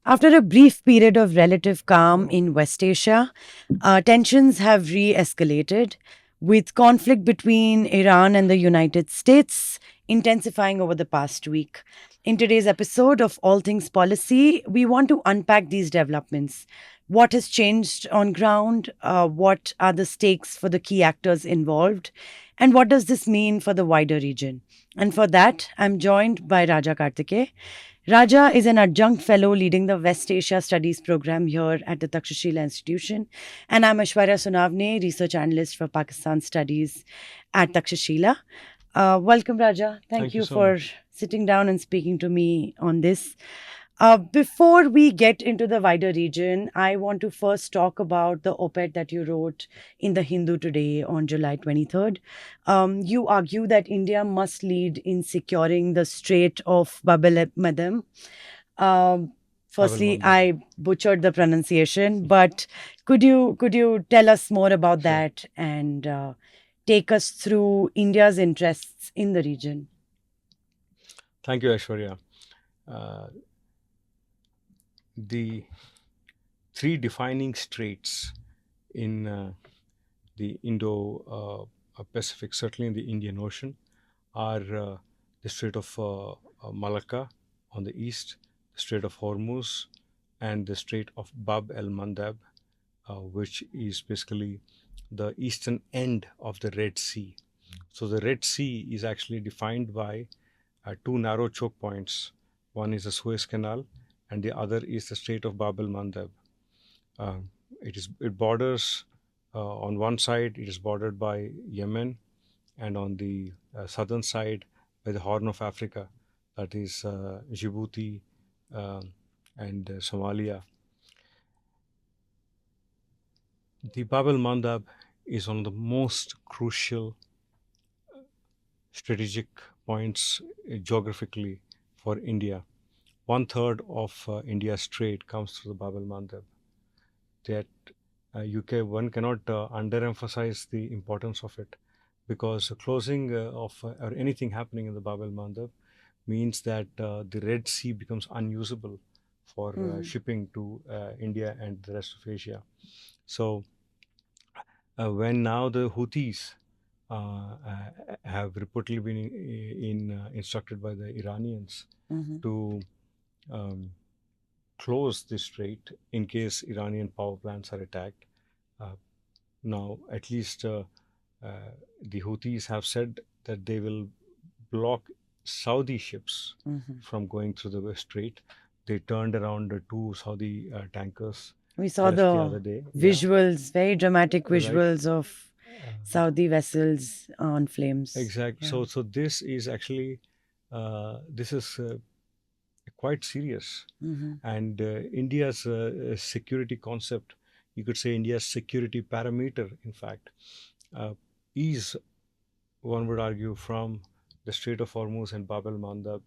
After a brief period of relative calm in West Asia, tensions have re escalated, with conflict between Iran and the United States intensifying over the past week. In today's episode of All Things Policy, we want to unpack these developments. What has changed on ground? What are the stakes for the key actors involved? And what does this mean for the wider region? And for that, I'm joined by Raja Karthikeya. Raja is an adjunct fellow leading the West Asia Studies program here at the Takshashila Institution. And I'm Aishwaria Sonavane, research analyst for Pakistan Studies at Takshashila. Welcome, Raja. Thank Thank you you so for much. sitting down and speaking to me on this. Before we get into the wider region, I want to first talk about the op ed that you wrote in The Hindu today on July 23rd. You argue that India must lead in securing the Strait of Bab el Mandeb. Pavel Firstly, Mandab. I butchered the pronunciation, but could you tell us more about Sure. that and take us through India's interests in the region? Thank you, Aishwarya. Uh, the three defining straits in the Indo Pacific, certainly in the Indian Ocean, are the Strait of Malacca on the east, the Strait of Hormuz, and the Strait of Bab el Mandab, which is basically the eastern end of the Red Sea. So the Red Sea is actually defined by two narrow choke points. One is the Suez Canal, and the other is the Strait of Bab el Mandeb. Uh, it borders on one side. It is bordered by Yemen, and on the southern side by the Horn of Africa, that is Djibouti um and Somalia. The Bab el Mandab is one of the most crucial strategic points geographically for India. One third of India's trade comes through the Bab el Mandeb. That UK, one cannot underemphasize the importance of it, because the closing of or anything happening in the Bab el Mandeb means that the Red Sea becomes unusable for Mhm. shipping to India and the rest of Asia. So when now the Houthis have reportedly been instructed by the Iranians Mhm. to um, close the strait in case Iranian power plants are attacked. Uh, Now, at least the Houthis have said that they will block Saudi ships Mhm. from going through the strait. They turned around the two Saudi tankers We saw just the the other day. Yeah, visuals, very dramatic right. visuals of Uh, Saudi vessels on flames. exact. Yeah. So this is actually this is quite serious. Hmm. And India's security concept, you could say India's security parameter, in fact, uh, is, one would argue, from the Strait of Hormuz and Bab el Mandab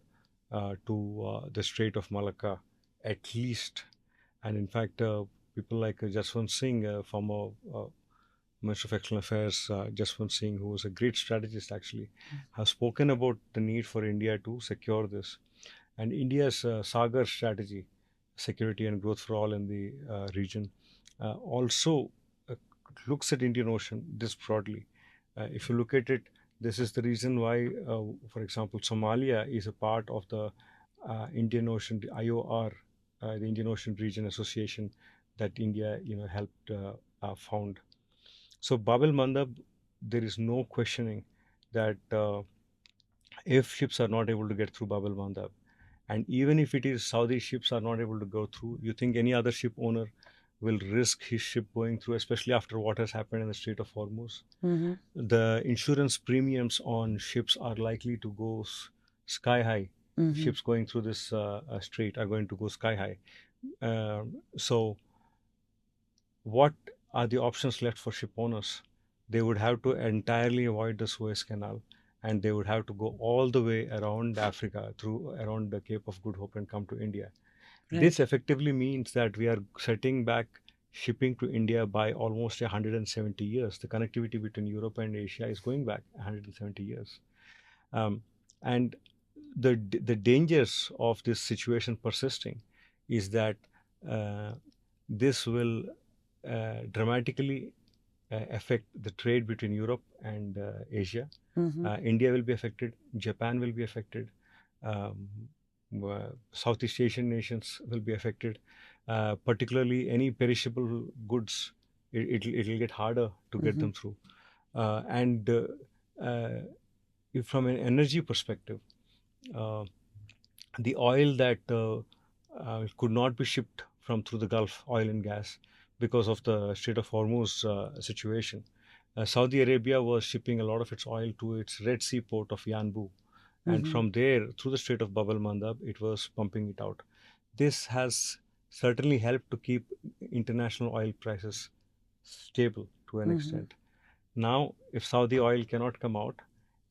to the Strait of Malacca, at least. And in fact, people like Jaswant Singh, former Minister of External Affairs, Jaswant Singh, who was a great strategist actually, have spoken about the need for India to secure this. And India's Sagar strategy, security and growth for all in the region, also uh, looks at Indian Ocean this broadly. If you look at it, this is the reason why, for example, Somalia is a part of the Indian Ocean, the IOR, the Indian Ocean Region Association, that India, helped found. So Bab el Mandab, there is no questioning that if ships are not able to get through Bab el Mandab, and even if it is Saudi ships are not able to go through, you think any other ship owner will risk his ship going through, especially after what has happened in the Strait of Hormuz? Hmm. The insurance premiums on ships are likely to go sky high. Hmm. Ships going through this strait are going to go sky high. So, what are the options left for ship owners? They would have to entirely avoid the Suez Canal, and they would have to go all the way around Africa, through around the Cape of Good Hope, and come to India. This Right. effectively means that we are setting back shipping to India by almost 170 years. The connectivity between Europe and Asia is going back 170 years. Um, and the dangers of this situation persisting is that uh, this will dramatically affect the trade between Europe and Asia. Mm-hmm. India will be affected, Japan will be affected, um, Southeast Asian nations will be affected. Particularly, any perishable goods, it'll get harder to get Mm-hmm. them through. And uh, from an energy perspective, uh, the oil that could not be shipped from through the Gulf, oil and gas, because of the Strait of Hormuz situation. Saudi Arabia was shipping a lot of its oil to its Red Sea port of Yanbu, and Mm-hmm. from there, through the Strait of Bab el Mandab, it was pumping it out. This has certainly helped to keep international oil prices stable to an Mm-hmm. extent. Now, if Saudi oil cannot come out,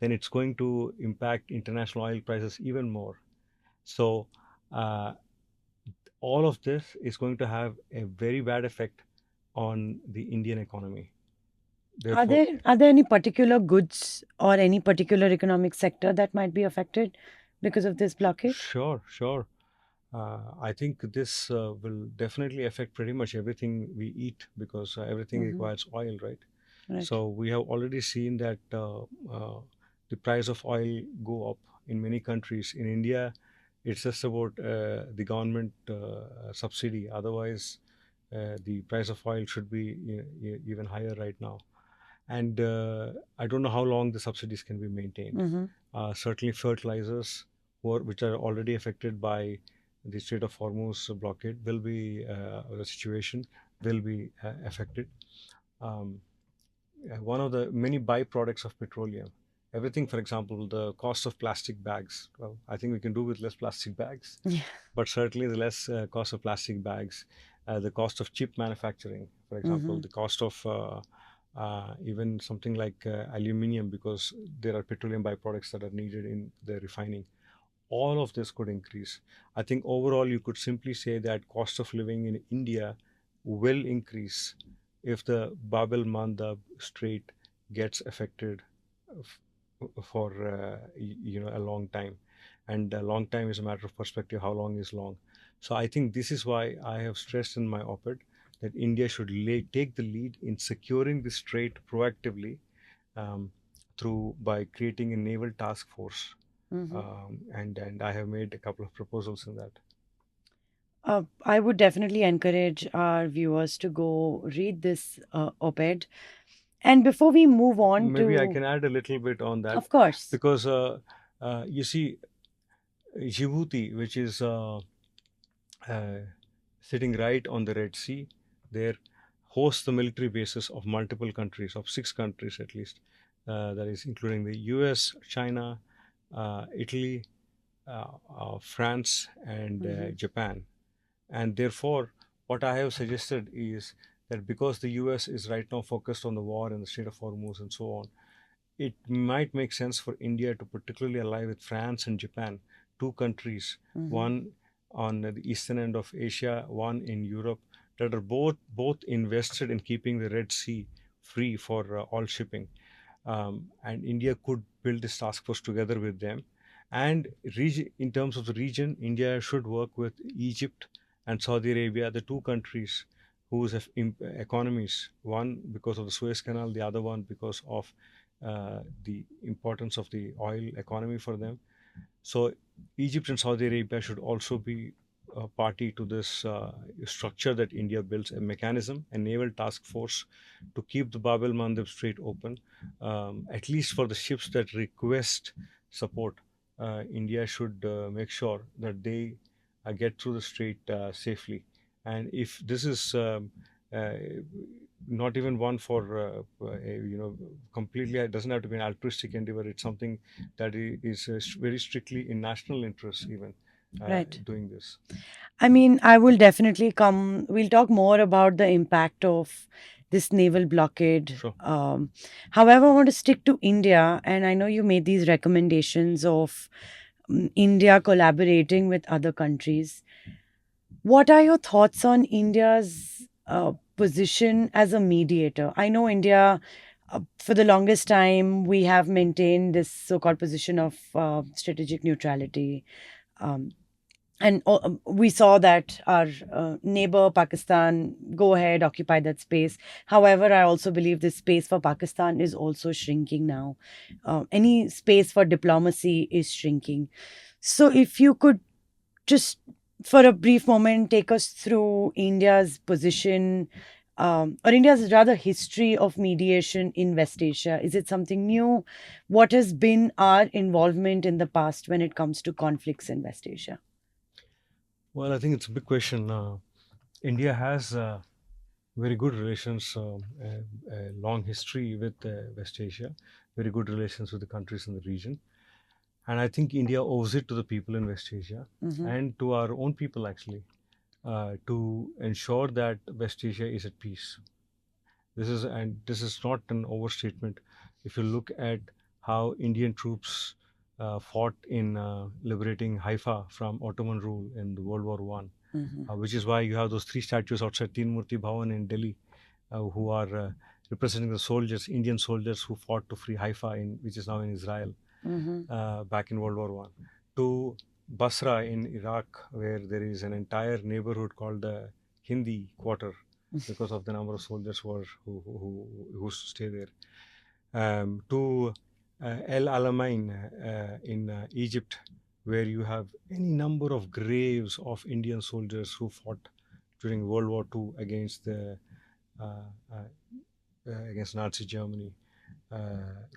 then it's going to impact international oil prices even more. So, uh, all of this is going to have a very bad effect on the Indian economy. Therefore, Are there any particular goods or any particular economic sector that might be affected because of this blockade? sure, sure. I think this will definitely affect pretty much everything we eat because everything Mm-hmm. requires oil, right? Right. So we have already seen that the price of oil go up in many countries. In India, it's just about the government subsidy. Otherwise, the price of oil should be even higher right now. And I don't know how long the subsidies can be maintained. Mm-hmm. Certainly, fertilizers, which are already affected by the Strait of Hormuz blockade, will be the situation will be affected. Um, One of the many byproducts of petroleum. Everything, for example, the cost of plastic bags. Well, I think we can do with less plastic bags, Yeah. but certainly the less cost of plastic bags, the cost of chip manufacturing, for example, Mm-hmm. the cost of even something like aluminium, because there are petroleum byproducts that are needed in the refining. All of this could increase. I think overall, you could simply say that cost of living in India will increase if the Bab el Mandab Strait gets affected for a long time, and a long time is a matter of perspective. How long is long? So I think this is why I have stressed in my op-ed that India should take the lead in securing the strait proactively, um, through by creating a naval task force, Mm-hmm. and I have made a couple of proposals in that. I would definitely encourage our viewers to go read this op-ed. And before we move on Maybe I to, can add a little bit on that, of course. because you see, Djibouti, which is uh, sitting right on the Red Sea, there hosts the military bases of multiple countries, of 6 countries at least, that is including the US, China, Italy, France, and Mm-hmm. Japan. And therefore, what I have suggested is that because the US is right now focused on the war in the Strait of Hormuz and so on, it might make sense for India to particularly ally with France and Japan, 2 countries, Mm-hmm. one on the eastern end of Asia, one in Europe, that are both invested in keeping the Red Sea free for all shipping. And India could build this task force together with them. And in terms of the region, India should work with Egypt and Saudi Arabia, the 2 countries whose economies, one because of the Suez Canal, the other one because of the importance of the oil economy for them. So Egypt and Saudi Arabia should also be a party to this structure that India builds, a mechanism, a naval task force to keep the Bab el Mandeb Strait open, at least for the ships that request support. India should make sure that they get through the strait safely. And if this is uh, not even one for completely, it doesn't have to be an altruistic endeavor. It's something that is very strictly in national interest, even Right. doing this. I mean, I will definitely come. We'll talk more about the impact of this naval blockade. Sure. However, I want to stick to India, and I know you made these recommendations of India collaborating with other countries. What are your thoughts on India's position as a mediator? I know India, for the longest time, we have maintained this so called position of strategic neutrality. Um, And we saw that our neighbor Pakistan go ahead, occupy that space. However, I also believe this space for Pakistan is also shrinking now. Any space for diplomacy is shrinking. So, if you could just for a brief moment take us through India's position, or India's rather history of mediation in West Asia. Is it something new? What has been our involvement in the past when it comes to conflicts in West Asia? Well, I think it's a big question. India has very good relations, a long history with West Asia, very good relations with the countries in the region. And I think India owes it to the people in West Asia Mm-hmm. and to our own people actually to ensure that West Asia is at peace. This is not an overstatement. If you look at how Indian troops fought in liberating Haifa from Ottoman rule in the World War One, Mm-hmm. which is why you have those three statues outside Teen Murti Bhavan in Delhi, who are representing the soldiers, Indian soldiers who fought to free Haifa, which is now in Israel, Mm-hmm. back in World War One, to Basra in Iraq, where there is an entire neighborhood called the Hindi Quarter because of the number of soldiers who used to stay there. To El Alamein in Egypt, where you have any number of graves of Indian soldiers who fought during World War II uh, uh, against Nazi Germany,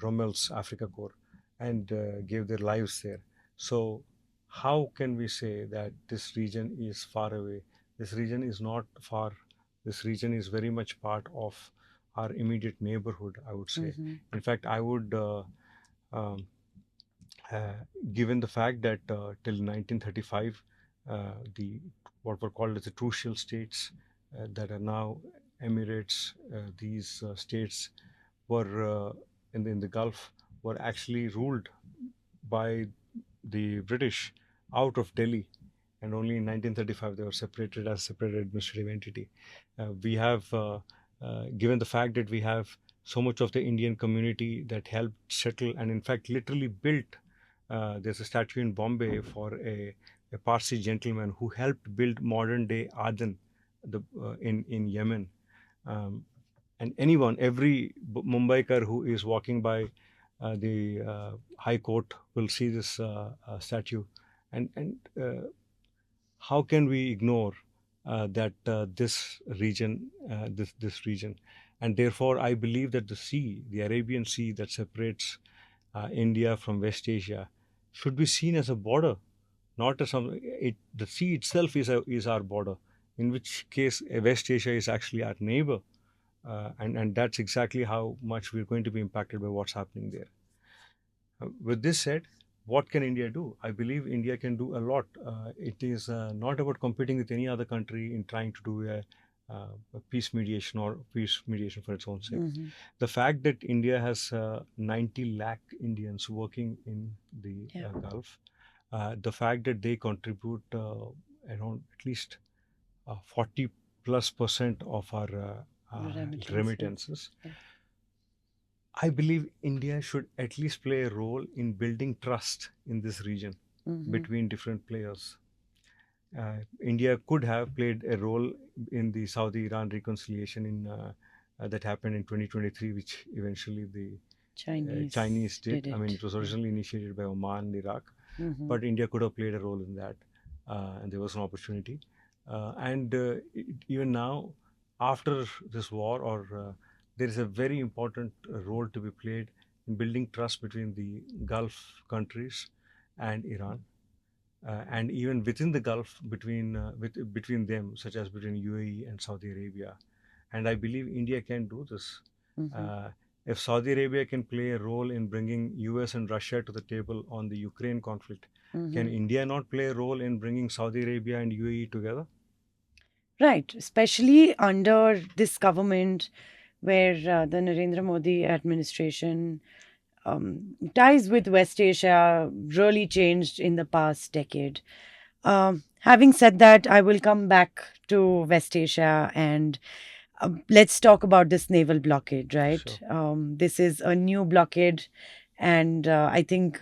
Rommel's Afrika Korps, and gave their lives there. So, how can we say that this region is far away? This region is not far. This region is very much part of our immediate neighborhood, I would say. Mm-hmm. In fact, I would, um, uh, given the fact that till 1935, the what were called as the crucial states that are now emirates, these states were in the Gulf were actually ruled by the British out of Delhi, and only in 1935 they were separated as a separate administrative entity. We have, given the fact that we have so much of the Indian community that helped settle and, in fact, literally built. There's a statue in Bombay for a Parsi gentleman who helped build modern day Aden in Yemen. Um, and anyone, every Mumbaikar who is walking by the High Court will see this statue. And how can we ignore that this region, and therefore I believe that the sea, the Arabian Sea that separates India from West Asia, should be seen as a border, not as some. The sea itself is our border. In which case, West Asia is actually our neighbor, and that's exactly how much we're going to be impacted by what's happening there. With this said, what can India do? I believe India can do a lot. It is not about competing with any other country in trying to do a peace mediation or peace mediation for its own sake. Mm-hmm. The fact that India has 90 lakh Indians working in the Yeah. Gulf, the fact that they contribute around at least 40 plus percent of our Remittances. remittances. Yeah. I believe India should at least play a role in building trust in this region Mm-hmm. between different players. India could have played a role in the Saudi-Iran reconciliation that happened in 2023, which eventually the Chinese Chinese did. did I mean, it. it was Yeah. originally initiated by Oman and Iraq, Mm-hmm. but India could have played a role in that, and there was an opportunity. Even now, after this war, or there is a very important role to be played in building trust between the Gulf countries and Iran, and even within the Gulf between them, such as between UAE and Saudi Arabia. And I believe India can do this. Mm-hmm. Uh, if Saudi Arabia can play a role in bringing US and Russia to the table on the Ukraine conflict, can Mm-hmm. India not play a role in bringing Saudi Arabia and UAE together? Right, especially under this government where the Narendra Modi administration ties with West Asia really changed in the past decade. Having said that, I will come back to West Asia and let's talk about this naval blockade, right? Sure. This is a new blockade And I think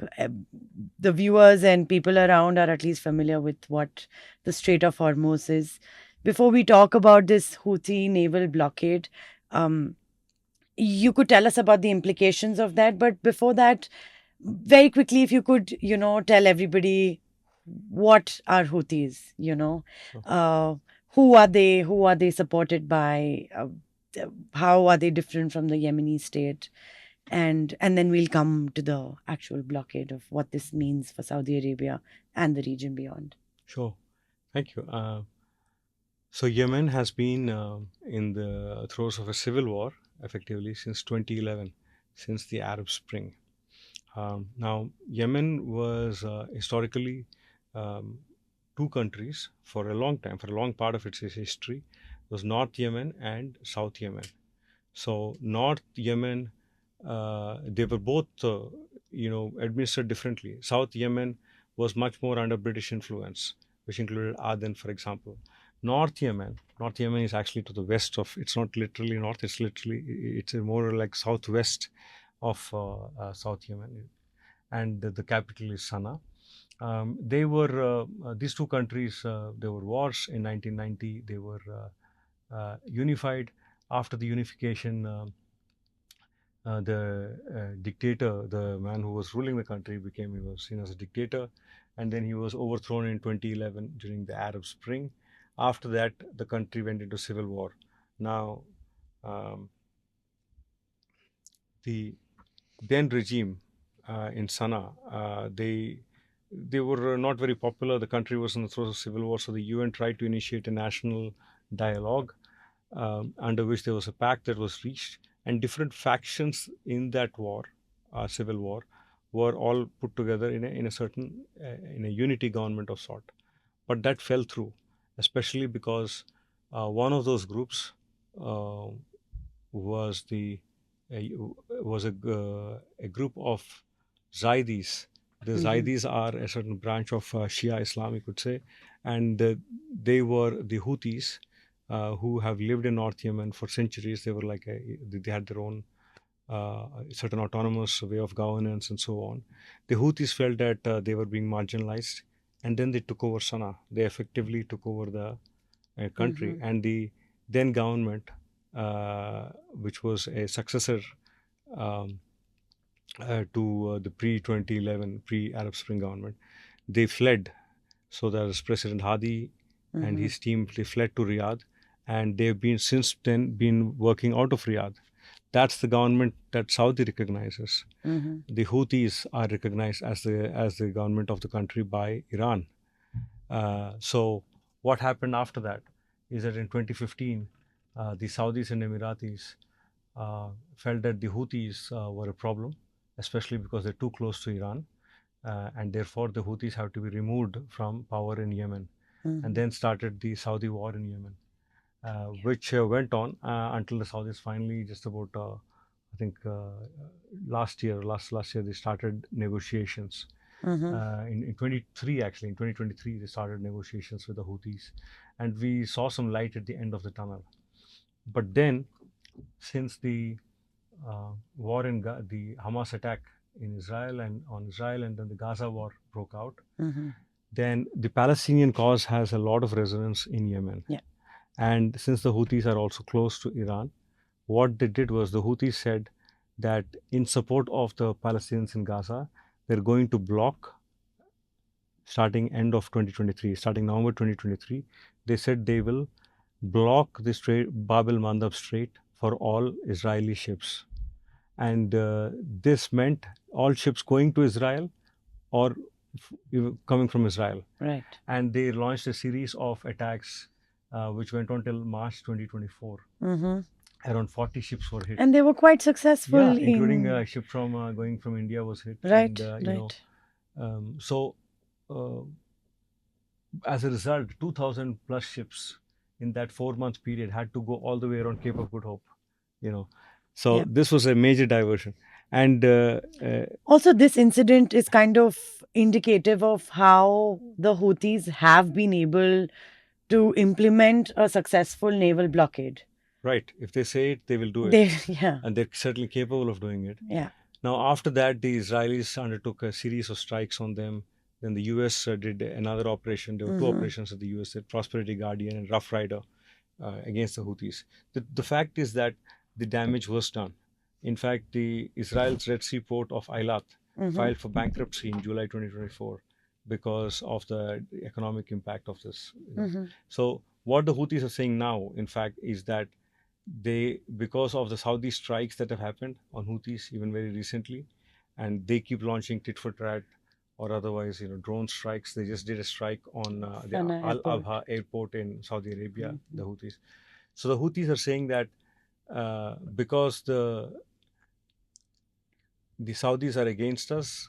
the viewers and people around are at least familiar with what the Strait of Hormuz is. Before we talk about this Houthi naval blockade, um, you could tell us about the implications of that. But before that, very quickly, if you could, tell everybody what are Houthis, Sure. uh, who are they? Who are they supported by? How are they different from the Yemeni state? And then we'll come to the actual blockade of what this means for Saudi Arabia and the region beyond. Sure. Thank you. So Yemen has been in the throes of a civil war effectively since 2011, since the Arab Spring. Now, Yemen was historically um, two countries for a long time, for a long part of its history, was North Yemen and South Yemen. So North Yemen, they were both, administered differently. South Yemen was much more under British influence, which included Aden, for example. North Yemen is actually to the west of. It's not literally north. It's more like southwest of South Yemen, and the capital is Sana'a. They were these two countries. There were wars in 1990. They were unified. After the unification, the dictator, the man who was ruling the country, he was seen as a dictator, and then he was overthrown in 2011 during the Arab Spring. After that, the country went into civil war. Now, um, the then regime in Sana'a, they were not very popular. The country was in the throes of civil war, so the UN tried to initiate a national dialogue under which there was a pact that was reached, and different factions in that war, civil war, were all put together in a certain in a unity government of sort. But that fell through, especially because one of those groups uh, was the a group of Zaidis. The Mhm. Zaidis are a certain branch of Shia Islam, you could say, and they were the Houthis who have lived in North Yemen for centuries. They were they had their own certain autonomous way of governance and so on. The Houthis felt that they were being marginalized, and then they took over Sana'a. They effectively took over the country, Mhm. and the then government, which was a successor um, to the pre 2011 pre Arab Spring government, they fled. So there was President Hadi and Mhm. his team. They fled to Riyadh, and they've been since then been working out of Riyadh. That's the government that Saudi recognizes. Mhm. The Houthis are recognized as the government of the country by Iran. So what happened after that is that in 2015, the Saudis and Emiratis felt that the Houthis were a problem, especially because they're too close to Iran, and therefore the Houthis have to be removed from power in Yemen. And Mhm. then started the Saudi war in Yemen, which went on until the Saudis finally, just about, I think, last year, they started negotiations. Mhm. In 23, actually, in 2023, they started negotiations with the Houthis, and we saw some light at the end of the tunnel. But then, since the war the Hamas attack in Israel and on Israel, and then the Gaza war broke out, Mhm. then the Palestinian cause has a lot of resonance in Yemen. Yeah. And since the Houthis are also close to Iran, what they did was the Houthis said that in support of the Palestinians in Gaza, they're going to block starting end of 2023, starting November 2023. They said they will block the Strait, Bab el Mandab Strait, for all Israeli ships. And this meant all ships going to Israel or coming from Israel. Right. And they launched a series of attacks which went on till March 2024. Mhm. Around 40 ships were hit. And they were quite successful Yeah, including a in. ship from going from India was hit, and Right. Right. so uh, as a result, 2,000 plus ships in that 4 month period had to go all the way around Cape of Good Hope. You know, so Yeah. this was a major diversion, and Also, this incident is kind of indicative of how the Houthis have been able to implement a successful naval blockade. right, if they say it, they will do it, They, yeah, and they're certainly capable of doing it. yeah. Now, after that, the Israelis undertook a series of strikes on them. Then the US did another operation. There were two operations that the US did, Prosperity Guardian and Rough Rider, against the Houthis. The fact is that the damage was done. In fact, the Israel's Red Sea port of Eilat filed for bankruptcy in July 2024 because of the economic impact of this. So what the Houthis are saying now, in fact, is that they, because of the Saudi strikes that have happened on Houthis even very recently, and they keep launching tit for tat or otherwise, drone strikes. They just did a strike on the Sana Al Airport. Abha airport in Saudi Arabia, the Houthis. So the Houthis are saying that because the Saudis are against us,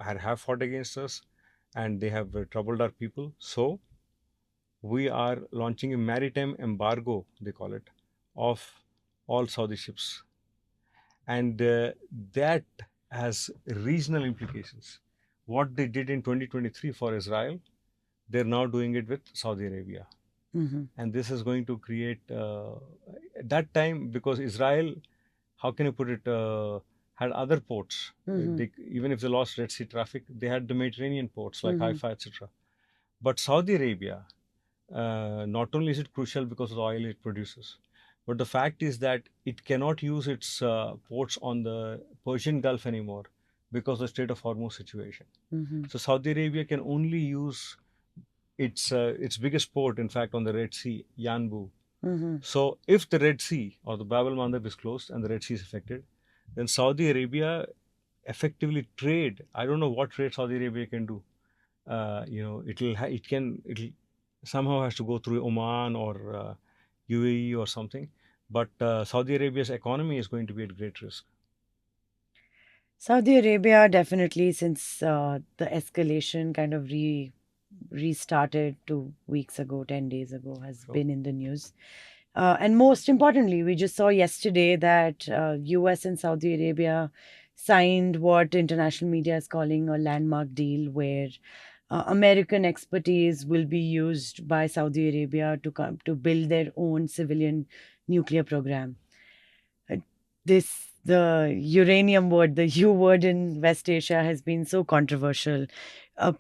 have fought against us, and they have troubled our people, so we are launching a maritime embargo, they call it, of all Saudi ships. And that has regional implications. What they did in 2023 for Israel, they're now doing it with Saudi Arabia. And this is going to create, at that time, because Israel, how can you put it, had other ports. Even if they lost Red Sea traffic, they had the Mediterranean ports like Haifa, etc. But Saudi Arabia, not only is it crucial because of the oil it produces, but the fact is that it cannot use its ports on the Persian Gulf anymore because of the Strait of Hormuz situation. So Saudi Arabia can only use its biggest port, in fact, on the Red Sea, Yanbu. So if the Red Sea or the Bab al-Mandeb is closed and the Red Sea is affected, then Saudi Arabia effectively trade. I don't know what trade Saudi Arabia can do. It'll somehow has to go through Oman or UAE or something. But Saudi Arabia's economy is going to be at great risk. Saudi Arabia definitely, since the escalation kind of restarted 2 weeks ago, 10 days ago, has been in the news. And most importantly, we just saw yesterday that US and Saudi Arabia signed what international media is calling a landmark deal, where American expertise will be used by Saudi Arabia to build their own civilian nuclear program. The uranium word, the U word in West Asia has been so controversial.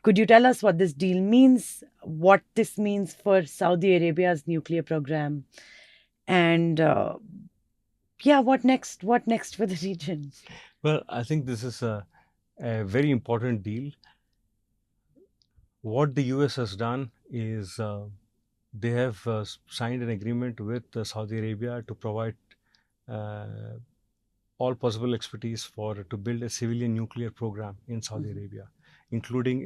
Could you tell us what this deal means, what this means for Saudi Arabia's nuclear program, and what next? What next for the region? Well, I think this is a very important deal. What the US has done is they have signed an agreement with Saudi Arabia to provide uh, all possible expertise to build a civilian nuclear program in Saudi Arabia, including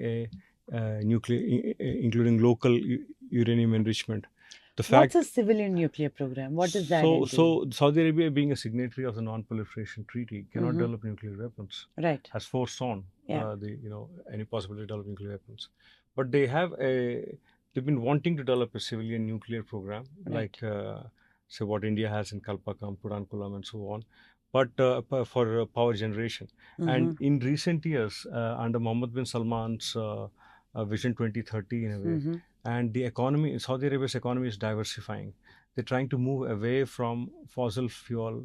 including local uranium enrichment. What's a civilian nuclear program? What does that entail? So Saudi Arabia, being a signatory of the Non-Proliferation Treaty, cannot develop nuclear weapons. Right. Has foresworn Yeah. any possibility of developing nuclear weapons, but they've been wanting to develop a civilian nuclear program, Right. like say what India has in Kalpakam, Pudankulam, and so on, but for power generation. And in recent years, under Mohammed bin Salman's Vision 2030, in a way, and the economy, Saudi Arabia's economy is diversifying. They're trying to move away from fossil fuel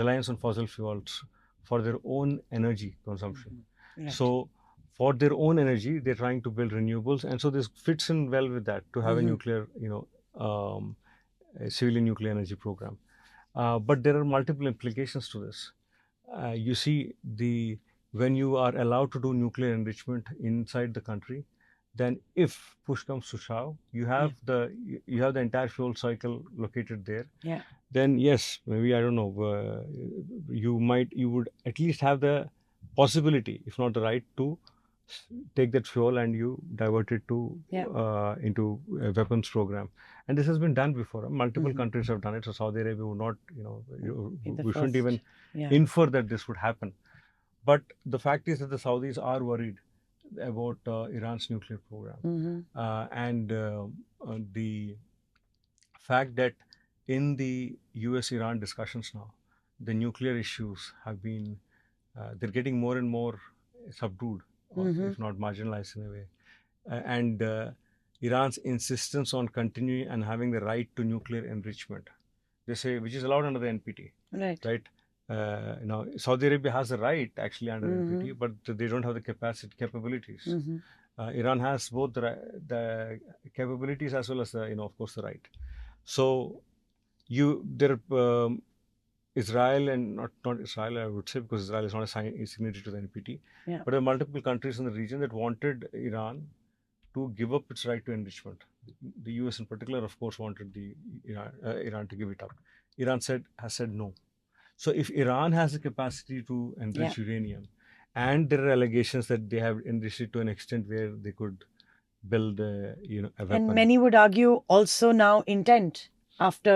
reliance on fossil fuels for their own energy consumption. Right. So for their own energy, they're trying to build renewables, and so this fits in well with that, to have a nuclear, a civilian nuclear energy program. But there are multiple implications to this. You see, when you are allowed to do nuclear enrichment inside the country, then if push comes to shove, you have the entire fuel cycle located there. Yeah. Then yes, maybe, I don't know, you would at least have the possibility, if not the right, to take that fuel and you divert it into a weapons program. And this has been done before. Multiple countries have done it. So Saudi Arabia would not, we shouldn't even infer that this would happen. But the fact is that the Saudis are worried about Iran's nuclear program. And the fact that in the US-Iran discussions now, the nuclear issues have been, they're getting more and more subdued, if not marginalized in a way. And Iran's insistence on continuing and having the right to nuclear enrichment, they say, which is allowed under the NPT, Right. right? Saudi Arabia has a right actually under Mm-hmm. NPT, but they don't have the capabilities. Mm-hmm. Iran has both the capabilities as well as the, of course, the right. So there Israel and not Israel, I would say, because Israel is not a signatory to the NPT, Yeah. but there are multiple countries in the region that wanted Iran to give up its right to enrichment. The US in particular, of course, wanted the Iran to give it up. Iran has said no. So if Iran has the capacity to Yeah. enrich uranium, and there are allegations that they have enriched it to an extent where they could build a And weapon. many would argue also now intent after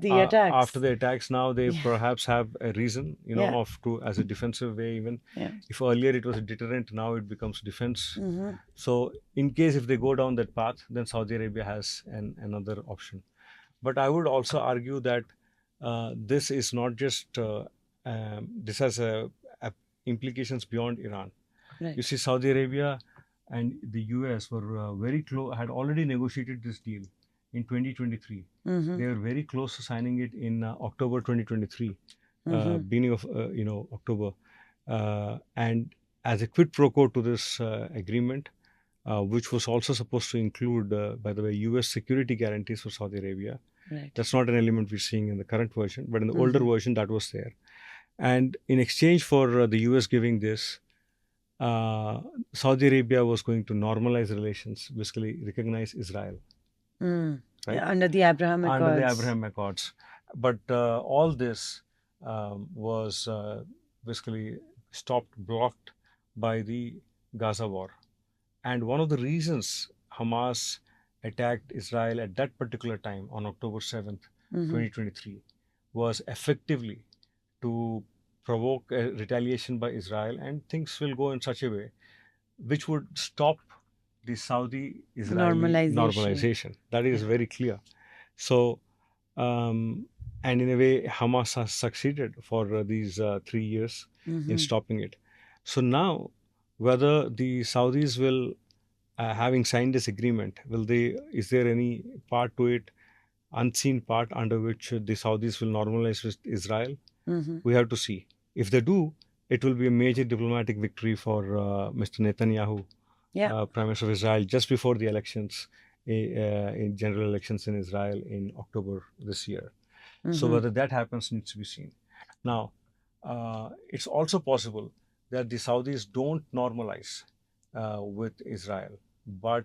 the attacks. After the attacks, now they Yeah. perhaps have a reason, Yeah. of to as a defensive way. Even Yeah. if earlier it was a deterrent, now it becomes defense. Mm-hmm. So in case if they go down that path, then Saudi Arabia has another option. But I would also argue that this is not just this has implications beyond Iran. Right. You see, Saudi Arabia and the US were very close, had already negotiated this deal in 2023. Mm-hmm. They were very close to signing it in October 2023, Mm-hmm. beginning of October, and as a quid pro quo to this agreement, which was also supposed to include, by the way, US security guarantees for Saudi Arabia. Right. That's not an element we're seeing in the current version, but in the older Mm-hmm. version, that was there. And in exchange for the US giving this, Saudi Arabia was going to normalize relations, basically recognize Israel, Mm. right? Yeah, under the Abraham Under the Accords. Abraham Accords. But all this was basically blocked by the Gaza war. And one of the reasons Hamas attacked Israel at that particular time on October 7th, Mm-hmm. 2023, was effectively to provoke a retaliation by Israel, and things will go in such a way which would stop the Saudi-Israeli normalization. That is Yeah. very clear. So, and in a way, Hamas has succeeded for these 3 years in stopping it. So now, whether the Saudis will, having signed this agreement, is there any part to it, unseen part under which the Saudis will normalize with Israel? Mm-hmm. We have to see. If they do, it will be a major diplomatic victory for Mr. Netanyahu, Yeah. Prime Minister of Israel, just before the elections, in general elections in Israel in October this year. So Mm-hmm. whether that happens needs to be seen. Now, it's also possible that the Saudis don't normalize with Israel, but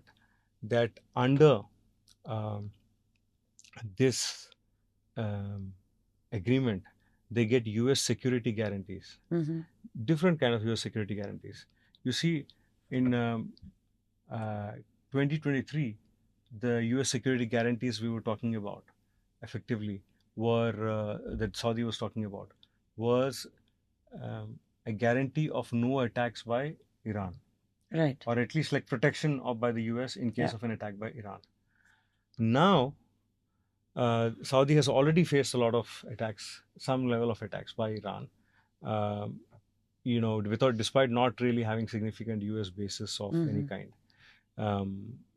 that under um, this um, agreement, they get U.S. security guarantees, Mm-hmm. different kind of U.S. security guarantees. You see, in uh, 2023, the U.S. security guarantees we were talking about, effectively, were that Saudi was talking about, was a guarantee of no attacks by Iran, Right. or at least like protection by the U.S. in case Yeah. of an attack by Iran. Now, Saudi has already faced a lot of attacks, some level of attacks by Iran. Um, despite not really having significant US bases of any Mm-hmm. kind.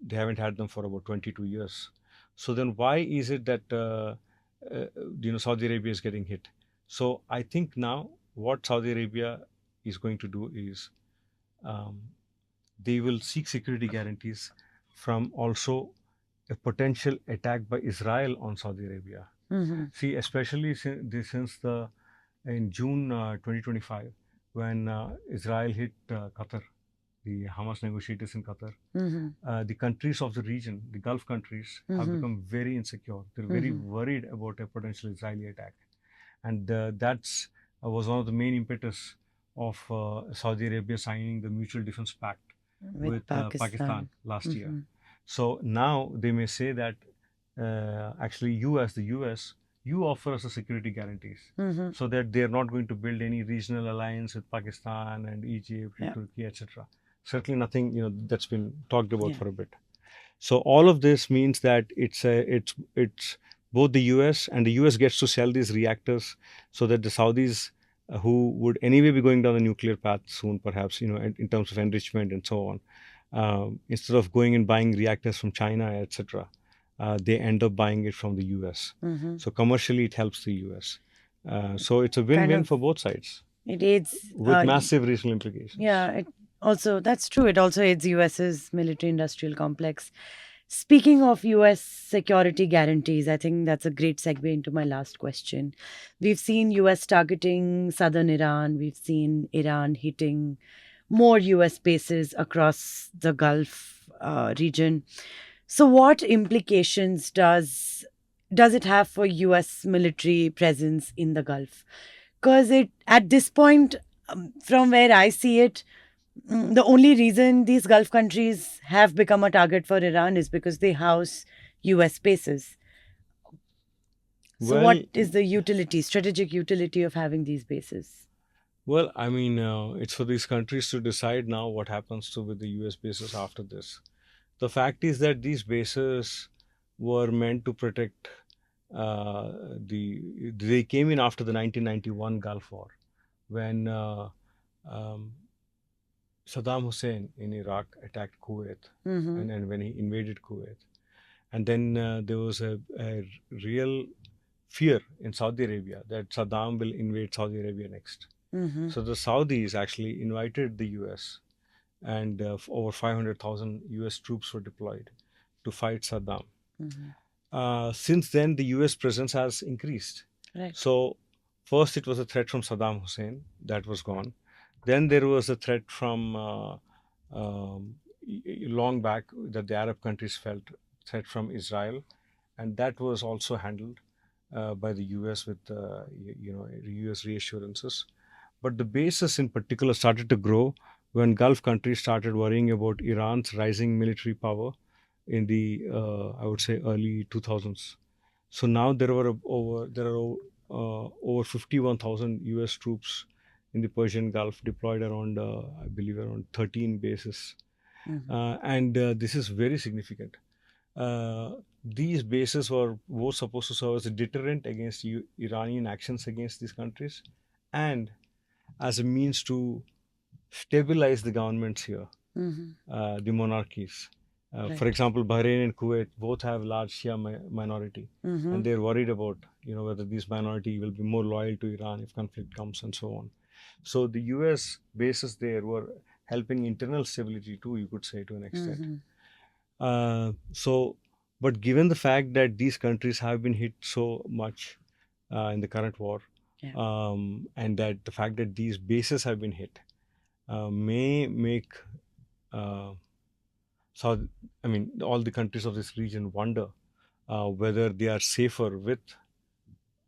They haven't had them for about 22 years. So then why is it that, Saudi Arabia is getting hit? So I think now what Saudi Arabia is going to do is um, they will seek security guarantees from also a potential attack by Israel on Saudi Arabia. Mm-hmm. See, especially since in June 2025, when Israel hit Qatar, the Hamas negotiators in Qatar, Mm-hmm. the countries of the region, the Gulf countries, have Mm-hmm. become very insecure. They're very Mm-hmm. worried about a potential Israeli attack, and that's was one of the main impetus of Saudi Arabia signing the Mutual Defense Pact With with Pakistan Pakistan. last year. Mm-hmm. So now they may say that actually you, as the US, you offer us the security guarantees, Mm-hmm. so that they're not going to build any regional alliance with Pakistan and Egypt and Yeah. Turkey, etc. Certainly nothing that's been talked about Yeah. for a bit. So all of this means that it's both the US, and the US gets to sell these reactors, so that the Saudis, who would anyway be going down the nuclear path soon, perhaps, in terms of enrichment and so on, instead of going and buying reactors from China, etc., they end up buying it from the US. Mm-hmm. So commercially, it helps the US. So it's a Kind win-win of, for both sides it aids. with massive regional implications. Yeah, it also, that's true. It also aids US's military-industrial complex. Speaking of US security guarantees, I think that's a great segue into my last question. We've seen US targeting southern Iran. We've seen Iran hitting more US bases across the Gulf region. So, what implications does it have for US military presence in the Gulf? Because it at this point, from where I see it, the only reason these Gulf countries have become a target for Iran is because they house US bases. So, what Well, is the utility, strategic utility of having these bases? I mean, it's for these countries to decide now what happens to with the U.S. bases after this. The fact is that these bases were meant to protect They came in after the 1991 Gulf War, when um, Saddam Hussein in Iraq attacked Kuwait, Mm-hmm. and when he invaded Kuwait, and then there was a real fear in Saudi Arabia that Saddam will invade Saudi Arabia next. Mm-hmm. So the Saudis actually invited the US, and over 500,000 US troops were deployed to fight Saddam. Mm-hmm. Since then, the US presence has increased. Right. So, first it was a threat from Saddam Hussein, that was gone. Then there was a threat from long back that the Arab countries felt, threat from Israel, and that was also handled by the US with US reassurances. But the bases in particular started to grow when Gulf countries started worrying about Iran's rising military power in the I would say early 2000s. So now there are over 51,000 U.S. troops in the Persian Gulf deployed around I believe around 13 bases, Mm-hmm. and this is very significant. These bases were supposed to serve as a deterrent against Iranian actions against these countries, and as a means to stabilize the governments here, Mm-hmm. the monarchies. For Right. example, Bahrain and Kuwait both have large Shia minority, Mm-hmm. and they're worried about whether this minority will be more loyal to Iran if conflict comes and so on. So the U.S. bases there were helping internal stability too, you could say, to an extent. Mm-hmm. So, but given the fact that these countries have been hit so much in the current war, Yeah. and that the fact that these bases have been hit may make uh, South, I mean, all the countries of this region wonder whether they are safer with,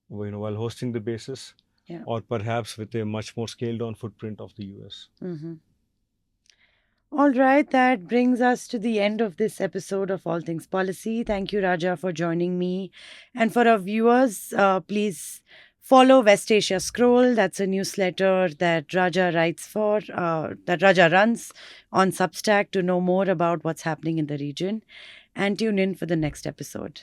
while hosting the bases, Yeah. or perhaps with a much more scaled down footprint of the US. Mm-hmm. All right, that brings us to the end of this episode of All Things Policy. Thank you, Raja, for joining me. And for our viewers, please follow West Asia Scroll. That's a newsletter that Raja writes for, that Raja runs on Substack to know more about what's happening in the region. And tune in for the next episode.